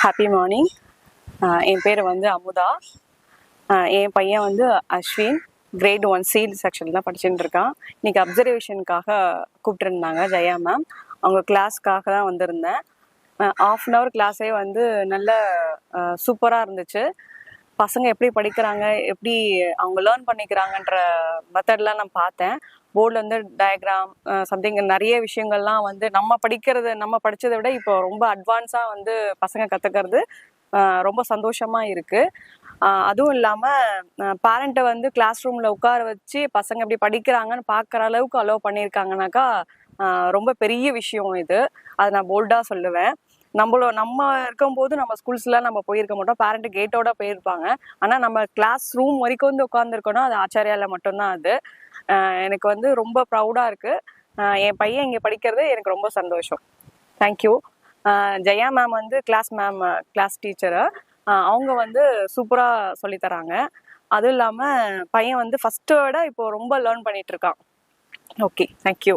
Happy morning. என் பேர் வந்து அமுதா. என் பையன் வந்து அஸ்வின். கிரேட் 1C செக்ஷன் தான் படிச்சுட்டு இருக்கான். இன்னைக்கு அப்சர்வேஷனுக்காக கூப்பிட்டுருந்தாங்க ஜெயா மேம். அவங்க கிளாஸ்க்காக தான் வந்திருந்தேன். ½ அன் ஹவர் கிளாஸே வந்து நல்ல சூப்பராக இருந்துச்சு. பசங்க எப்படி படிக்கிறாங்க, எப்படி அவங்க லேர்ன் பண்ணிக்கிறாங்கன்ற மெத்தட்லாம் நான் பார்த்தேன். போர்டில் வந்து டயக்ராம் சம்திங் நிறைய விஷயங்கள்லாம் வந்து நம்ம படித்ததை விட இப்போ ரொம்ப அட்வான்ஸாக வந்து பசங்க கற்றுக்கிறது ரொம்ப சந்தோஷமாக இருக்குது. அதுவும் இல்லாமல் பேரண்ட்டை வந்து கிளாஸ் ரூமில் உட்கார வச்சு பசங்க எப்படி படிக்கிறாங்கன்னு பார்க்குற அளவுக்கு அலோவ் பண்ணியிருக்காங்கனாக்கா ரொம்ப பெரிய விஷயம் இது. அதை நான் போல்டாக சொல்லுவேன். நம்ம இருக்கும்போது நம்ம ஸ்கூல்ஸ்லாம் நம்ம போயிருக்க மாட்டோம், பேரண்ட் கேட்டோட போயிருப்பாங்க. ஆனால் நம்ம கிளாஸ் ரூம் வரைக்கும் வந்து உட்காந்துருக்கோன்னா அது ஆச்சாரியால மட்டும்தான். அது எனக்கு வந்து ரொம்ப ப்ரௌடாக இருக்குது. என் பையன் இங்கே படிக்கிறது எனக்கு ரொம்ப சந்தோஷம். தேங்க்யூ. ஜெயா மேம் வந்து கிளாஸ் டீச்சரு. அவங்க வந்து சூப்பராக சொல்லித்தராங்க. அதுவும் இல்லாமல் பையன் வந்து ஃபஸ்ட்டை விட இப்போ ரொம்ப லேர்ன் பண்ணிட்டு இருக்கான். Okay, thank you.